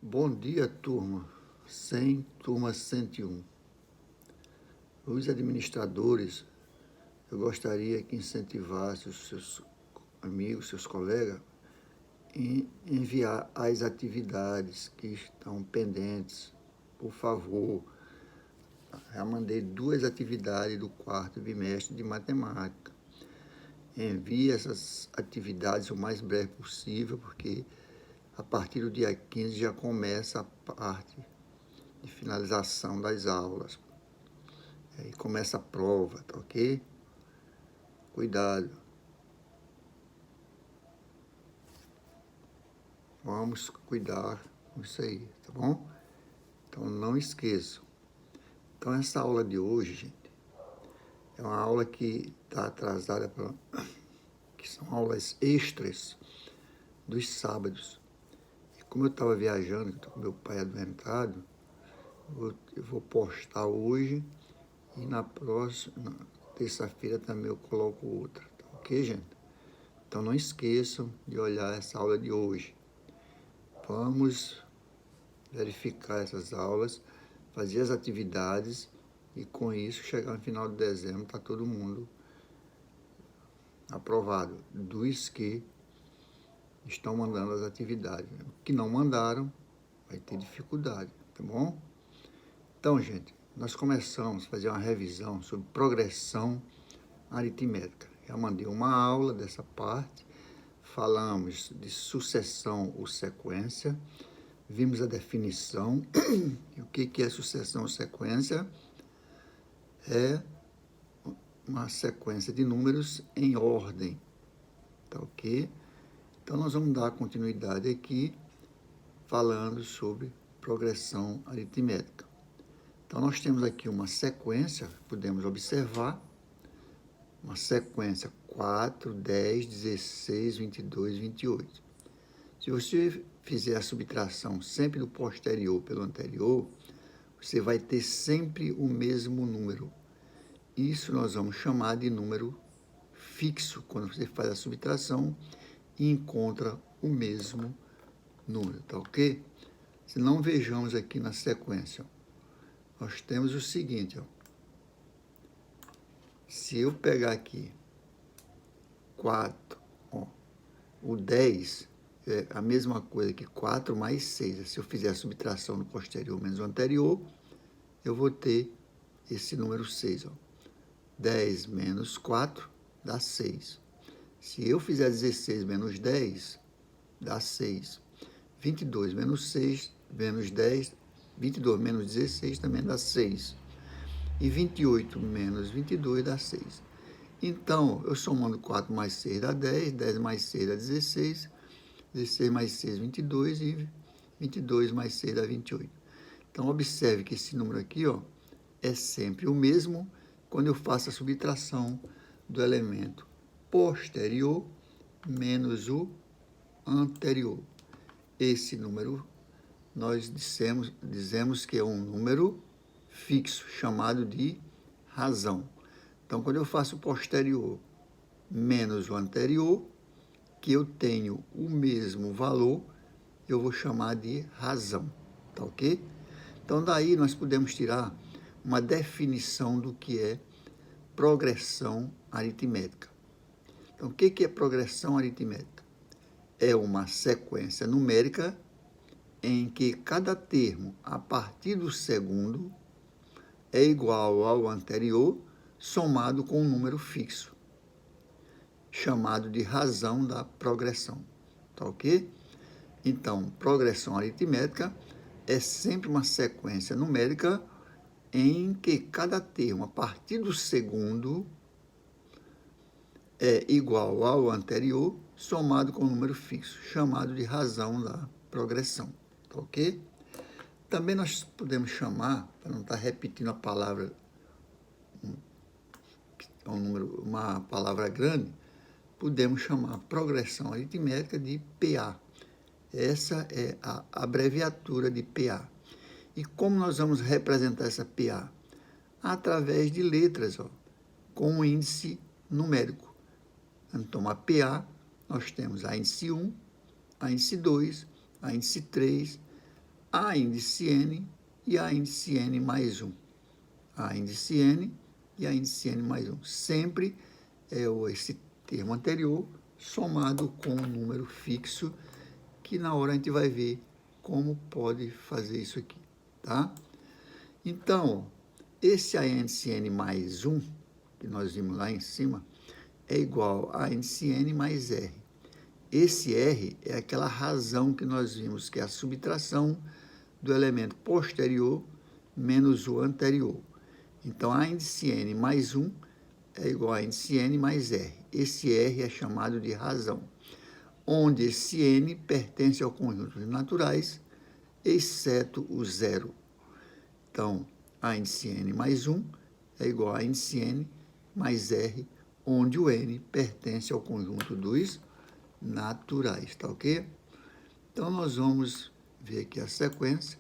Bom dia, turma 100, turma 101. Os administradores, eu gostaria que incentivasse os seus amigos, seus colegas, em enviar as atividades que estão pendentes. Por favor, já mandei 2 atividades do 4º bimestre de matemática. Envie essas atividades o mais breve possível, porque a partir do dia 15 já começa a parte de finalização das aulas. Aí começa a prova, tá ok? Cuidado. Vamos cuidar com isso aí, tá bom? Então não esqueçam. Então essa aula de hoje, gente, é uma aula que está atrasada, que são aulas extras dos sábados. E como eu estava viajando, estou com meu pai adoentado, eu vou postar hoje e na próxima terça-feira também eu coloco outra, tá ok, gente? Então não esqueçam de olhar essa aula de hoje. Vamos verificar essas aulas, fazer as atividades e com isso chegar no final de dezembro está todo mundo aprovado, dos que estão mandando as atividades. O que não mandaram vai ter dificuldade, tá bom? Então, gente, nós começamos a fazer uma revisão sobre progressão aritmética. Já mandei uma aula dessa parte, falamos de sucessão ou sequência, vimos a definição. E o que é sucessão ou sequência? É uma sequência de números em ordem, tá ok? Então nós vamos dar continuidade aqui falando sobre progressão aritmética. Então nós temos aqui uma sequência, podemos observar, uma sequência 4, 10, 16, 22, 28. Se você fizer a subtração sempre do posterior pelo anterior, você vai ter sempre o mesmo número. Isso nós vamos chamar de número fixo, quando você faz a subtração e encontra o mesmo número, tá ok? Se não, vejamos aqui na sequência. Nós temos o seguinte, ó. Se eu pegar aqui 4, ó, o 10 é a mesma coisa que 4 mais 6. Se eu fizer a subtração no posterior menos o anterior, eu vou ter esse número 6, ó. 10 menos 4 dá 6. Se eu fizer 16 menos 10, dá 6. 22 menos 6, menos 10, 22 menos 16 também dá 6. E 28 menos 22 dá 6. Então, eu somando 4 mais 6 dá 10, 10 mais 6 dá 16, 16 mais 6, 22 e 22 mais 6 dá 28. Então, observe que esse número aqui, ó, é sempre o mesmo quando eu faço a subtração do elemento posterior menos o anterior. Esse número nós dizemos que é um número fixo, chamado de razão. Então, quando eu faço o posterior menos o anterior, que eu tenho o mesmo valor, eu vou chamar de razão, tá ok? Então, daí nós podemos tirar uma definição do que é progressão aritmética. Então, o que é progressão aritmética? É uma sequência numérica em que cada termo, a partir do segundo, é igual ao anterior, somado com um número fixo, chamado de razão da progressão. Tá ok? Então, progressão aritmética é sempre uma sequência numérica em que cada termo, a partir do segundo, é igual ao anterior, somado com um número fixo, chamado de razão da progressão. Tá ok? Também nós podemos chamar, para não estar repetindo a palavra, uma palavra grande, podemos chamar progressão aritmética de PA. Essa é a abreviatura de PA. E como nós vamos representar essa PA? Através de letras, ó, com um índice numérico. Então, a PA, nós temos a índice 1, a índice 2, a índice 3, A índice N e a índice N mais 1. A índice N e a índice N mais 1. Sempre é esse termo anterior somado com um número fixo, que na hora a gente vai ver como pode fazer isso aqui, tá? Então, esse a índice N mais 1, que nós vimos lá em cima, é igual a índice N mais R. Esse R é aquela razão que nós vimos, que é a subtração do elemento posterior menos o anterior. Então, a índice N mais 1 é igual a índice N mais R. Esse R é chamado de razão, onde esse N pertence ao conjunto de naturais, exceto o zero. Então, a índice N mais 1 é igual a índice N mais R, onde o N pertence ao conjunto dos naturais, tá ok? Então, nós vamos ver aqui a sequência.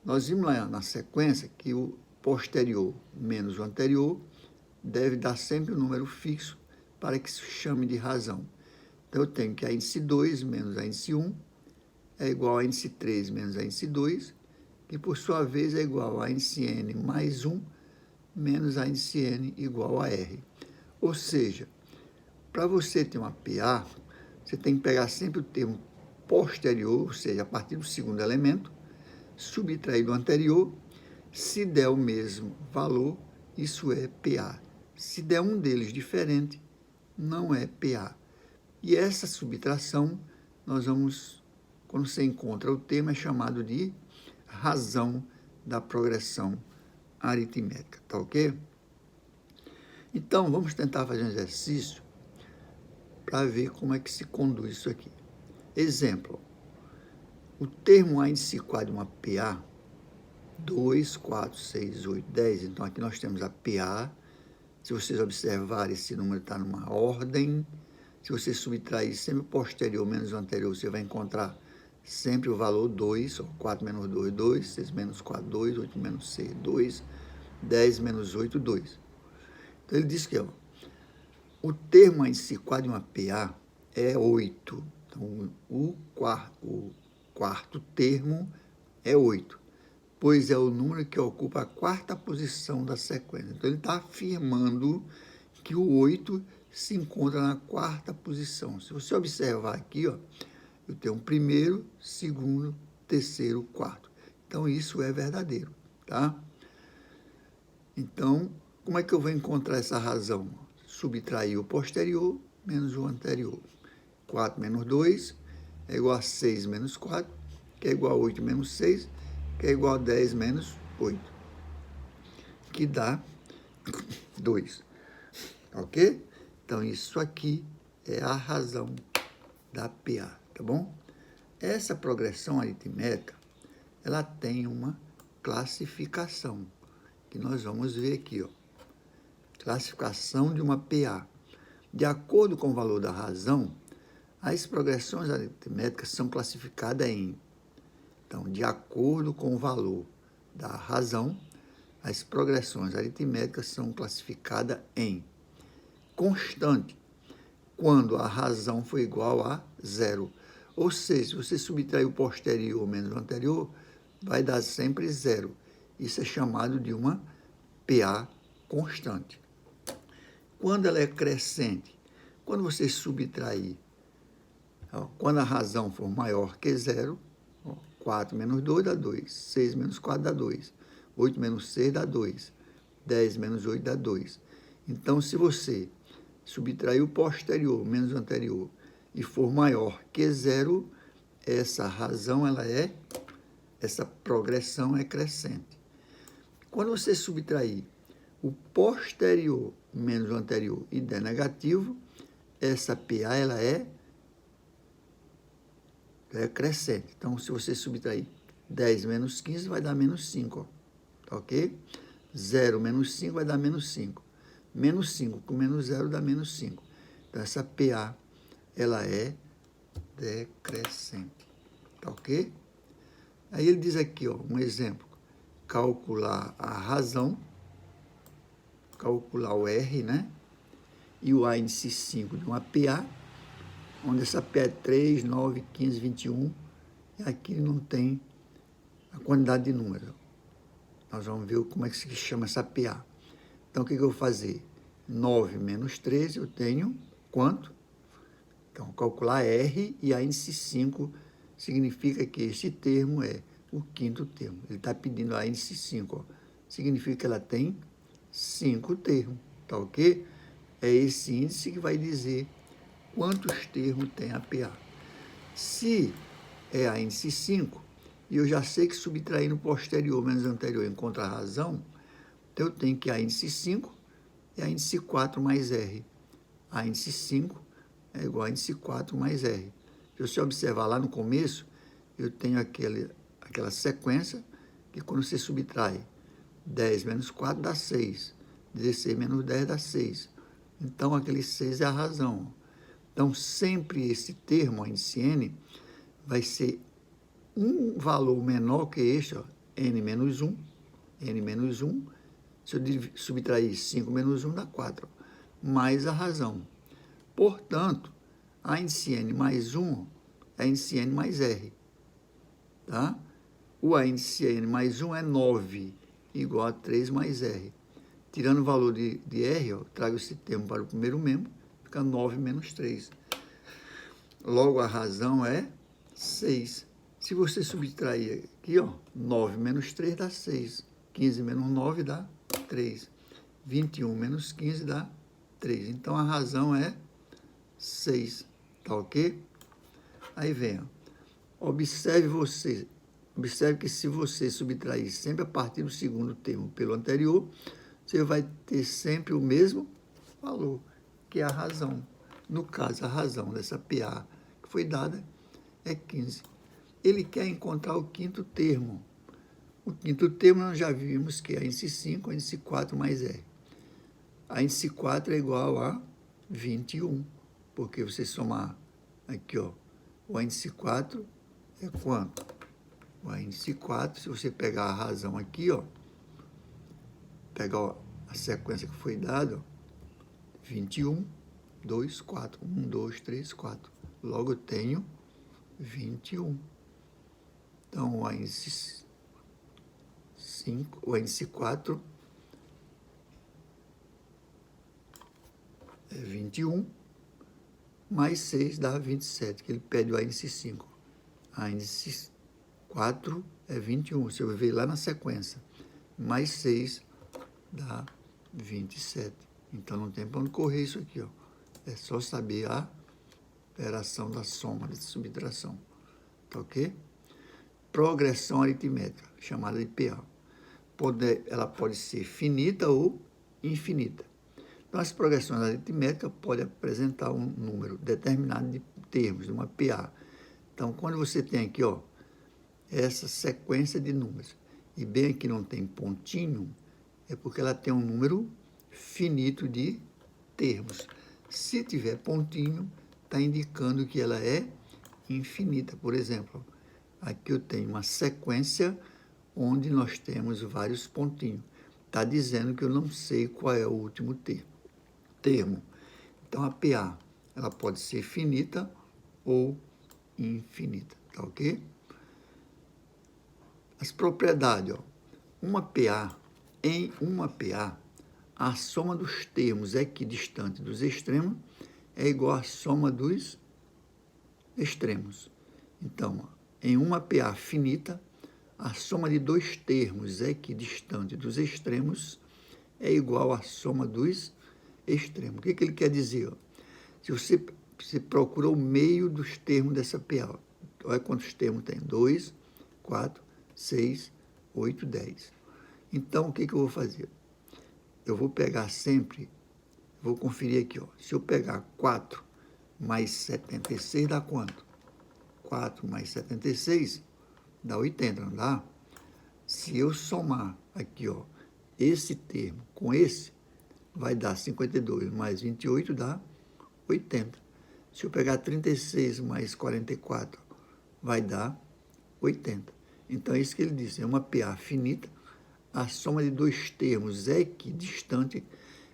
Nós vimos lá na sequência que o posterior menos o anterior deve dar sempre um número fixo para que se chame de razão. Então, eu tenho que a índice 2 menos a índice 1 é igual a índice 3 menos a índice 2, que por sua vez é igual a índice N mais 1 menos a índice N igual a R. Ou seja, para você ter uma PA, você tem que pegar sempre o termo posterior, ou seja, a partir do segundo elemento, subtrair do anterior. Se der o mesmo valor, isso é PA. Se der um deles diferente, não é PA. E essa subtração, nós vamos, quando você encontra o termo, é chamado de razão da progressão aritmética, tá ok? Então, vamos tentar fazer um exercício para ver como é que se conduz isso aqui. Exemplo, o termo A índice quadro de uma PA, 2, 4, 6, 8, 10. Então, aqui nós temos a PA. Se vocês observarem, esse número está numa ordem. Se você subtrair sempre o posterior menos o anterior, você vai encontrar sempre o valor 2, 4 menos 2, 2, 6 menos 4, 2, 8 menos 6, 2, 10 menos 8, 2. Então, ele diz que o termo A índice quadro de uma PA é 8. Então, o quarto termo é 8, pois é o número que ocupa a quarta posição da sequência. Então, ele está afirmando que o 8 se encontra na quarta posição. Se você observar aqui, ó, eu tenho um primeiro, segundo, terceiro, quarto. Então, isso é verdadeiro, tá? Então, como é que eu vou encontrar essa razão? Subtrair o posterior menos o anterior. 4 menos 2 é igual a 6 menos 4, que é igual a 8 menos 6, que é igual a 10 menos 8, que dá 2, ok? Então, isso aqui é a razão da PA, tá bom? Essa progressão aritmética, ela tem uma classificação, que nós vamos ver aqui, ó. Classificação de uma PA. De acordo com o valor da razão, as progressões aritméticas são classificadas em... Então, de acordo com o valor da razão, as progressões aritméticas são classificadas em constante, quando a razão for igual a zero. Ou seja, se você subtrair o posterior menos o anterior, vai dar sempre zero. Isso é chamado de uma PA constante. Quando ela é crescente, quando você subtrair, quando a razão for maior que zero, 4 menos 2 dá 2, 6 menos 4 dá 2, 8 menos 6 dá 2, 10 menos 8 dá 2. Então, se você subtrair o posterior menos o anterior e for maior que zero, essa razão, essa progressão é crescente. Quando você subtrair o posterior menos o anterior e der negativo, essa PA ela é crescente. Então, se você subtrair 10 menos 15, vai dar menos 5, ó, ok? 0 menos 5 vai dar menos 5. Menos 5 com menos 0 dá menos 5. Então, essa PA, ela é decrescente, tá ok? Aí ele diz aqui, ó, um exemplo, calcular a razão, calcular o R, né? E o A índice 5 de uma PA, onde essa PA é 3, 9, 15, 21 e aqui não tem a quantidade de números. Nós vamos ver como é que se chama essa PA. Então, o que eu vou fazer? 9 menos 13, eu tenho quanto? Então, calcular R e a índice 5 significa que esse termo é o quinto termo. Ele está pedindo a índice 5, ó. Significa que ela tem 5 termos, tá ok? É esse índice que vai dizer quantos termos tem a PA. Se é a índice 5, e eu já sei que subtraindo posterior menos anterior encontra a razão, então eu tenho que a índice 5 é a índice 4 mais R. A índice 5 é igual a índice 4 mais R. Se você observar lá no começo, eu tenho aquela sequência que quando você subtrai 10 menos 4 dá 6, 16 menos 10 dá 6. Então, aquele 6 é a razão. Então, sempre esse termo, a índice N, vai ser um valor menor que este, ó, N menos 1. N menos 1, se eu subtrair 5 menos 1 dá 4, mais a razão. Portanto, a índice N mais 1 é a índice N mais R. Tá? O a índice N mais 1 é 9, igual a 3 mais R. Tirando o valor de R, eu trago esse termo para o primeiro membro, fica 9 menos 3. Logo, a razão é 6. Se você subtrair aqui, ó, 9 menos 3 dá 6. 15 menos 9 dá 3. 21 menos 15 dá 3. Então, a razão é 6. Tá ok? Aí vem, ó. Observe que se você subtrair sempre a partir do segundo termo pelo anterior, você vai ter sempre o mesmo valor, que é a razão. No caso, a razão dessa PA que foi dada é 15. Ele quer encontrar o quinto termo. O quinto termo nós já vimos que é a índice 5, a índice 4 mais R. A índice 4 é igual a 21, porque você somar aqui, ó, o índice 4 é quanto? O índice 4, se você pegar a razão aqui, ó, pegar, ó, a sequência que foi dada, ó, 21, 2, 4. 1, 2, 3, 4. Logo, eu tenho 21. Então, o índice 5, o índice 4 é 21, mais 6 dá 27, que ele pede o índice 5. A índice 4 é 21, você vai ver lá na sequência. Mais 6 dá 27. Então, não tem para onde correr isso aqui, ó. É só saber a operação da soma, da subtração. Tá ok? Progressão aritmética, chamada de PA. Ela pode ser finita ou infinita. Então, as progressões aritméticas podem apresentar um número determinado de termos, de uma PA. Então, quando você tem aqui, ó, essa sequência de números, e bem aqui não tem pontinho, é porque ela tem um número finito de termos. Se tiver pontinho, está indicando que ela é infinita. Por exemplo, aqui eu tenho uma sequência onde nós temos vários pontinhos. Está dizendo que eu não sei qual é o último termo. Então, a PA, ela pode ser finita ou infinita, tá ok? As propriedades, ó. Em uma PA, a soma dos termos equidistantes dos extremos é igual à soma dos extremos. Então, ó, em uma PA finita, a soma de dois termos equidistantes dos extremos é igual à soma dos extremos. O que ele quer dizer? Ó? Se você procura o meio dos termos dessa PA, olha quantos termos tem: 2, 4, 6, 8, 10. Então, o que eu vou fazer? Eu vou pegar sempre, vou conferir aqui, ó. Se eu pegar 4 mais 76, dá quanto? 4 mais 76 dá 80, não dá? Se eu somar aqui, ó, esse termo com esse, vai dar 52 mais 28 dá 80. Se eu pegar 36 mais 44, vai dar 80. Então, é isso que ele disse, é uma PA finita. A soma de dois termos equidistante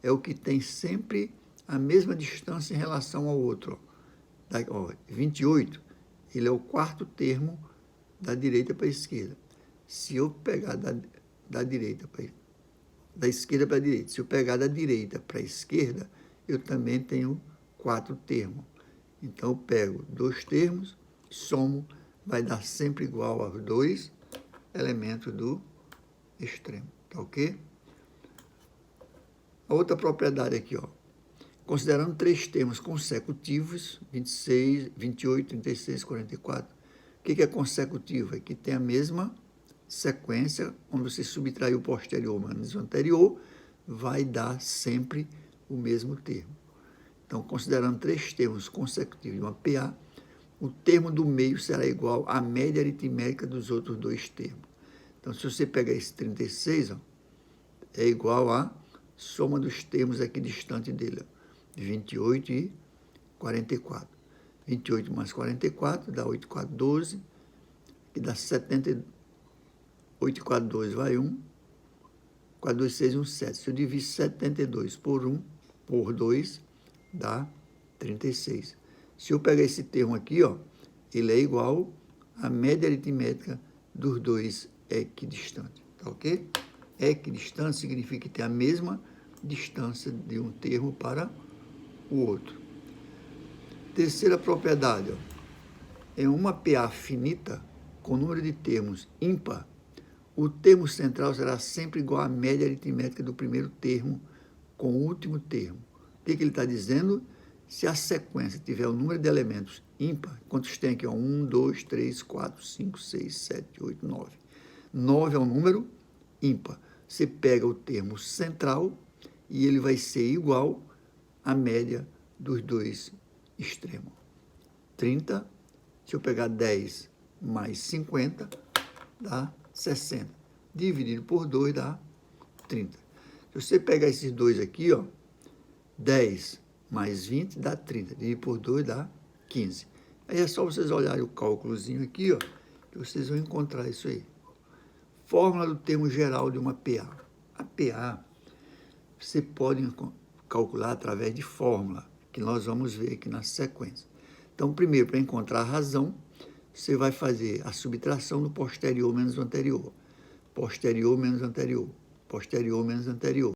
é o que tem sempre a mesma distância em relação ao outro. Ó, 28, ele é o quarto termo da direita para a esquerda. Se eu pegar da direita para da esquerda para a direita, se eu pegar da direita para a esquerda, eu também tenho 4 termos. Então, eu pego 2 termos, somo, vai dar sempre igual aos 2 elementos do extremo, tá ok? A outra propriedade aqui, ó. Considerando 3 termos consecutivos, 26, 28, 36, 44, o que é consecutivo? É que tem a mesma sequência, quando você subtrair o posterior menos o anterior, vai dar sempre o mesmo termo. Então, considerando 3 termos consecutivos de uma PA, o termo do meio será igual à média aritmética dos outros 2 termos. Então, se você pegar esse 36, ó, é igual à soma dos termos aqui distante dele, ó, 28 e 44. 28 mais 44 dá 8, 4, 12, que dá 70. 8 e 4, 12 vai 1. 4, 2, 6, 1, 7. Se eu dividir 72 por 1, por 2, dá 36. Se eu pegar esse termo aqui, ó, ele é igual à média aritmética dos 2 equidistantes, tá ok? Equidistante significa que tem a mesma distância de um termo para o outro. Terceira propriedade, ó, em uma PA finita, com número de termos ímpar, o termo central será sempre igual à média aritmética do primeiro termo com o último termo. O que ele está dizendo? Se a sequência tiver o número de elementos ímpar, quantos tem aqui? 1, 2, 3, 4, 5, 6, 7, 8, 9. 9 é um número ímpar. Você pega o termo central e ele vai ser igual à média dos 2 extremos. 30, se eu pegar 10 mais 50, dá 60. Dividido por 2 dá 30. Se você pegar esses dois aqui, ó, 10 mais 20 dá 30. Dividido por 2 dá 15. Aí é só vocês olharem o cálculozinho aqui, ó, que vocês vão encontrar isso aí. Fórmula do termo geral de uma PA. A PA você pode calcular através de fórmula, que nós vamos ver aqui na sequência. Então, primeiro, para encontrar a razão, você vai fazer a subtração do posterior menos o anterior. Posterior menos anterior. Posterior menos anterior.